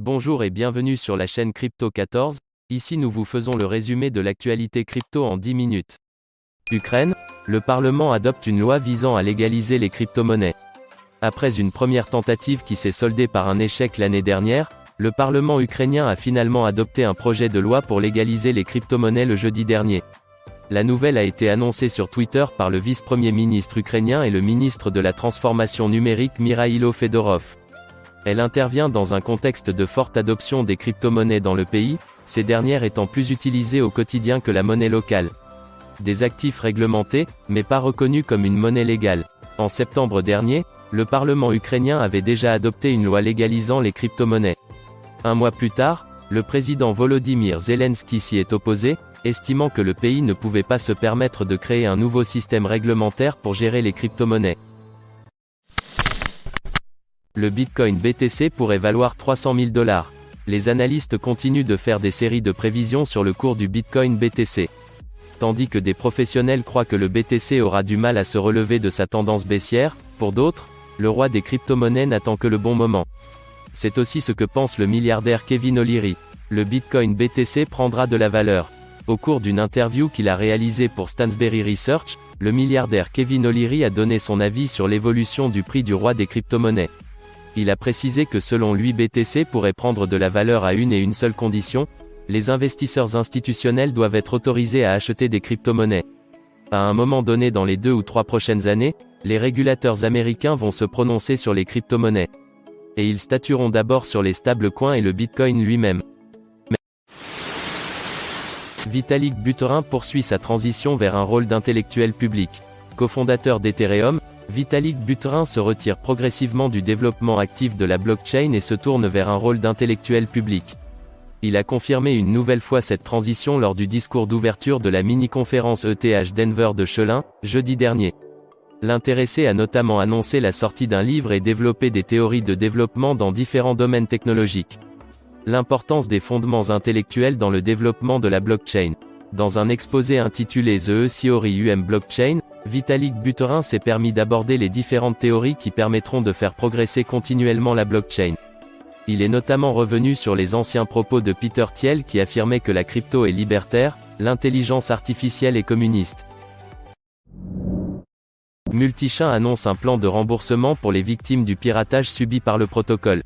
Bonjour et bienvenue sur la chaîne Crypto 14, ici nous vous faisons le résumé de l'actualité crypto en 10 minutes. Ukraine, le Parlement adopte une loi visant à légaliser les crypto-monnaies. Après une première tentative qui s'est soldée par un échec l'année dernière, le Parlement ukrainien a finalement adopté un projet de loi pour légaliser les crypto-monnaies le jeudi dernier. La nouvelle a été annoncée sur Twitter par le vice-premier ministre ukrainien et le ministre de la Transformation numérique Mikhailo Fedorov. Elle intervient dans un contexte de forte adoption des crypto-monnaies dans le pays, ces dernières étant plus utilisées au quotidien que la monnaie locale. Des actifs réglementés, mais pas reconnus comme une monnaie légale. En septembre dernier, le Parlement ukrainien avait déjà adopté une loi légalisant les crypto-monnaies. Un mois plus tard, le président Volodymyr Zelensky s'y est opposé, estimant que le pays ne pouvait pas se permettre de créer un nouveau système réglementaire pour gérer les crypto-monnaies. Le Bitcoin BTC pourrait valoir 300 000 $. Les analystes continuent de faire des séries de prévisions sur le cours du Bitcoin BTC. Tandis que des professionnels croient que le BTC aura du mal à se relever de sa tendance baissière, pour d'autres, le roi des crypto-monnaies n'attend que le bon moment. C'est aussi ce que pense le milliardaire Kevin O'Leary. Le Bitcoin BTC prendra de la valeur. Au cours d'une interview qu'il a réalisée pour Stansberry Research, le milliardaire Kevin O'Leary a donné son avis sur l'évolution du prix du roi des crypto-monnaies. Il a précisé que selon lui BTC pourrait prendre de la valeur à une et une seule condition, les investisseurs institutionnels doivent être autorisés à acheter des crypto-monnaies. À un moment donné dans les 2 ou 3 prochaines années, les régulateurs américains vont se prononcer sur les crypto-monnaies. Et ils statueront d'abord sur les stablecoins et le Bitcoin lui-même. Vitalik Buterin poursuit sa transition vers un rôle d'intellectuel public. Cofondateur d'Ethereum, Vitalik Buterin se retire progressivement du développement actif de la blockchain et se tourne vers un rôle d'intellectuel public. Il a confirmé une nouvelle fois cette transition lors du discours d'ouverture de la mini-conférence ETH Denver de Chelin, jeudi dernier. L'intéressé a notamment annoncé la sortie d'un livre et développé des théories de développement dans différents domaines technologiques. L'importance des fondements intellectuels dans le développement de la blockchain. Dans un exposé intitulé The Theory Blockchain, Vitalik Buterin s'est permis d'aborder les différentes théories qui permettront de faire progresser continuellement la blockchain. Il est notamment revenu sur les anciens propos de Peter Thiel qui affirmait que la crypto est libertaire, l'intelligence artificielle est communiste. Multichain annonce un plan de remboursement pour les victimes du piratage subi par le protocole.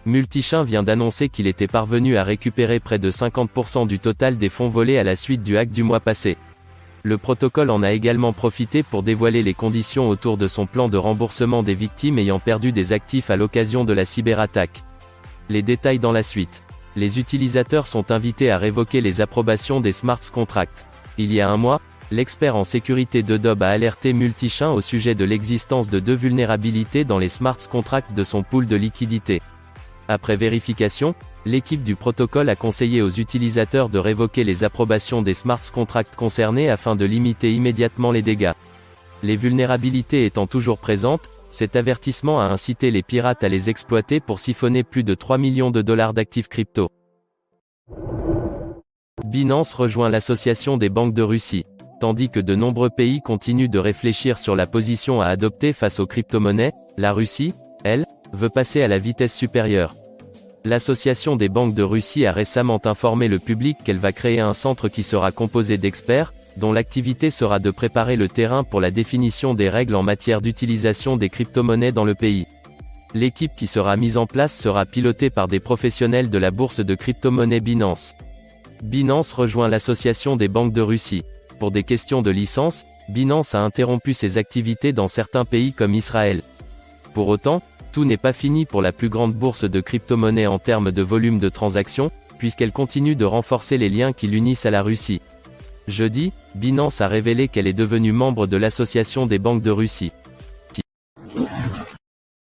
Multichain vient d'annoncer qu'il était parvenu à récupérer près de 50% du total des fonds volés à la suite du hack du mois passé. Le protocole en a également profité pour dévoiler les conditions autour de son plan de remboursement des victimes ayant perdu des actifs à l'occasion de la cyberattaque. Les détails dans la suite. Les utilisateurs sont invités à révoquer les approbations des smart contracts. Il y a un mois, l'expert en sécurité d'Adobe a alerté Multichain au sujet de l'existence de 2 vulnérabilités dans les smart contracts de son pool de liquidités. Après vérification, l'équipe du protocole a conseillé aux utilisateurs de révoquer les approbations des smart contracts concernés afin de limiter immédiatement les dégâts. Les vulnérabilités étant toujours présentes, cet avertissement a incité les pirates à les exploiter pour siphonner plus de 3 millions de $ d'actifs crypto. Binance rejoint l'association des banques de Russie. Tandis que de nombreux pays continuent de réfléchir sur la position à adopter face aux crypto-monnaies, la Russie, elle, veut passer à la vitesse supérieure. L'Association des banques de Russie a récemment informé le public qu'elle va créer un centre qui sera composé d'experts, dont l'activité sera de préparer le terrain pour la définition des règles en matière d'utilisation des crypto-monnaies dans le pays. L'équipe qui sera mise en place sera pilotée par des professionnels de la bourse de crypto-monnaies Binance. Binance rejoint l'Association des banques de Russie. Pour des questions de licence, Binance a interrompu ses activités dans certains pays comme Israël. Pour autant, tout n'est pas fini pour la plus grande bourse de crypto-monnaies en termes de volume de transactions, puisqu'elle continue de renforcer les liens qui l'unissent à la Russie. Jeudi, Binance a révélé qu'elle est devenue membre de l'Association des banques de Russie.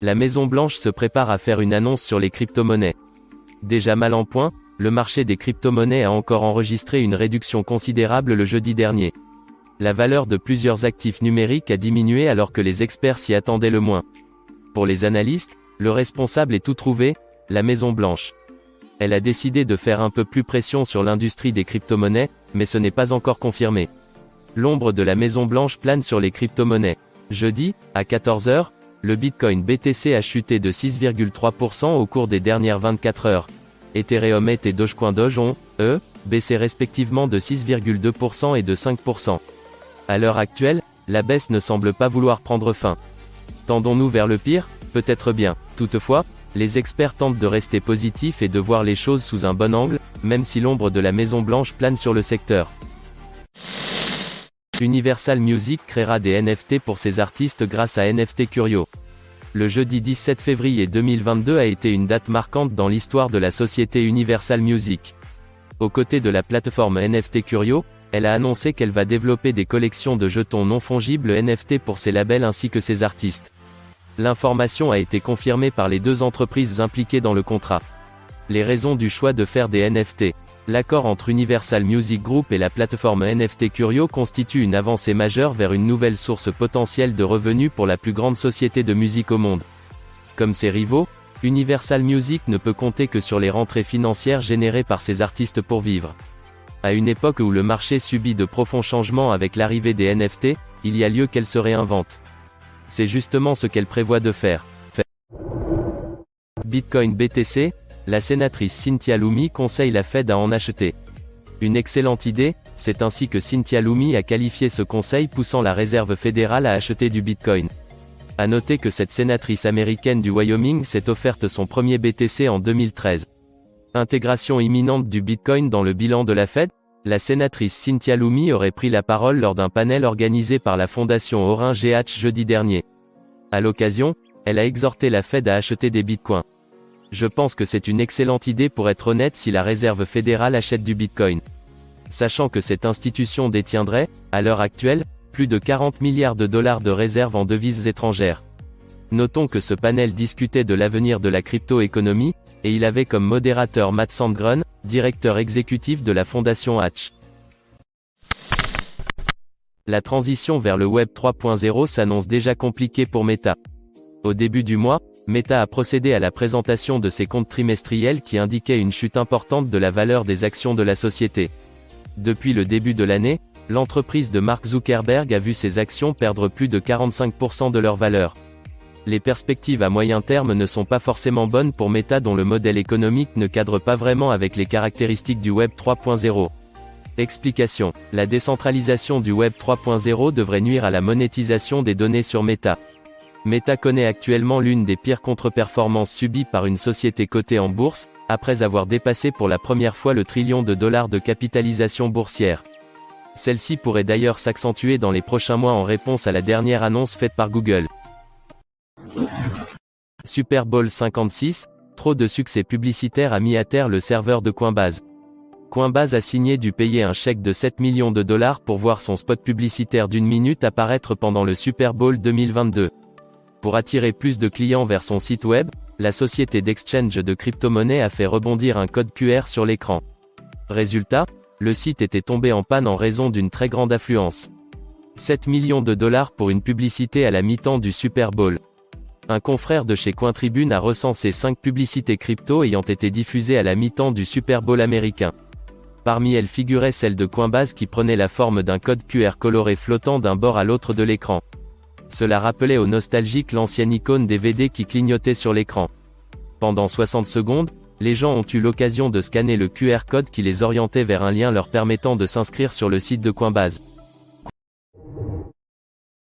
La Maison-Blanche se prépare à faire une annonce sur les crypto-monnaies. Déjà mal en point, le marché des crypto-monnaies a encore enregistré une réduction considérable le jeudi dernier. La valeur de plusieurs actifs numériques a diminué alors que les experts s'y attendaient le moins. Pour les analystes, le responsable est tout trouvé, la Maison-Blanche. Elle a décidé de faire un peu plus pression sur l'industrie des crypto-monnaies, mais ce n'est pas encore confirmé. L'ombre de la Maison-Blanche plane sur les crypto-monnaies. Jeudi, à 14 h, le Bitcoin BTC a chuté de 6,3% au cours des dernières 24 heures. Ethereum et Doge ont, eux, baissé respectivement de 6,2% et de 5%. À l'heure actuelle, la baisse ne semble pas vouloir prendre fin. Tendons-nous vers le pire? Peut-être bien. Toutefois, les experts tentent de rester positifs et de voir les choses sous un bon angle, même si l'ombre de la Maison Blanche plane sur le secteur. Universal Music créera des NFT pour ses artistes grâce à NFT Curio. Le jeudi 17 février 2022 a été une date marquante dans l'histoire de la société Universal Music. Aux côtés de la plateforme NFT Curio, elle a annoncé qu'elle va développer des collections de jetons non fongibles NFT pour ses labels ainsi que ses artistes. L'information a été confirmée par les deux entreprises impliquées dans le contrat. Les raisons du choix de faire des NFT. L'accord entre Universal Music Group et la plateforme NFT Curio constitue une avancée majeure vers une nouvelle source potentielle de revenus pour la plus grande société de musique au monde. Comme ses rivaux, Universal Music ne peut compter que sur les rentrées financières générées par ses artistes pour vivre. À une époque où le marché subit de profonds changements avec l'arrivée des NFT, il y a lieu qu'elle se réinvente. C'est justement ce qu'elle prévoit de faire. Bitcoin BTC, la sénatrice Cynthia Lummis conseille la Fed à en acheter. Une excellente idée, c'est ainsi que Cynthia Lummis a qualifié ce conseil poussant la Réserve fédérale à acheter du Bitcoin. À noter que cette sénatrice américaine du Wyoming s'est offerte son premier BTC en 2013. Intégration imminente du Bitcoin dans le bilan de la Fed? La sénatrice Cynthia Lummis aurait pris la parole lors d'un panel organisé par la fondation Orin GH jeudi dernier. À l'occasion, elle a exhorté la Fed à acheter des bitcoins. Je pense que c'est une excellente idée pour être honnête si la Réserve fédérale achète du Bitcoin. Sachant que cette institution détiendrait, à l'heure actuelle, plus de 40 milliards de dollars de réserves en devises étrangères. Notons que ce panel discutait de l'avenir de la crypto-économie, et il avait comme modérateur Matt Sandgren, directeur exécutif de la fondation Hatch. La transition vers le Web 3.0 s'annonce déjà compliquée pour Meta. Au début du mois, Meta a procédé à la présentation de ses comptes trimestriels qui indiquaient une chute importante de la valeur des actions de la société. Depuis le début de l'année, l'entreprise de Mark Zuckerberg a vu ses actions perdre plus de 45% de leur valeur. Les perspectives à moyen terme ne sont pas forcément bonnes pour Meta dont le modèle économique ne cadre pas vraiment avec les caractéristiques du Web 3.0. Explication. La décentralisation du Web 3.0 devrait nuire à la monétisation des données sur Meta. Meta connaît actuellement l'une des pires contre-performances subies par une société cotée en bourse, après avoir dépassé pour la première fois le $1 trillion de capitalisation boursière. Celle-ci pourrait d'ailleurs s'accentuer dans les prochains mois en réponse à la dernière annonce faite par Google. Super Bowl 56, trop de succès publicitaire a mis à terre le serveur de Coinbase. Coinbase a signé dû payer un chèque de 7 millions de dollars pour voir son spot publicitaire d'1 minute apparaître pendant le Super Bowl 2022. Pour attirer plus de clients vers son site web, la société d'exchange de crypto-monnaies a fait rebondir un code QR sur l'écran. Résultat, le site était tombé en panne en raison d'une très grande affluence. 7 millions de dollars pour une publicité à la mi-temps du Super Bowl. Un confrère de chez Cointribune a recensé 5 publicités crypto ayant été diffusées à la mi-temps du Super Bowl américain. Parmi elles figurait celle de Coinbase qui prenait la forme d'un code QR coloré flottant d'un bord à l'autre de l'écran. Cela rappelait aux nostalgiques l'ancienne icône DVD qui clignotait sur l'écran. Pendant 60 secondes, les gens ont eu l'occasion de scanner le QR code qui les orientait vers un lien leur permettant de s'inscrire sur le site de Coinbase.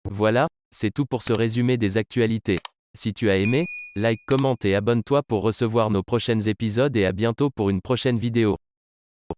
Voilà, c'est tout pour ce résumé des actualités. Si tu as aimé, like, commente et abonne-toi pour recevoir nos prochains épisodes et à bientôt pour une prochaine vidéo.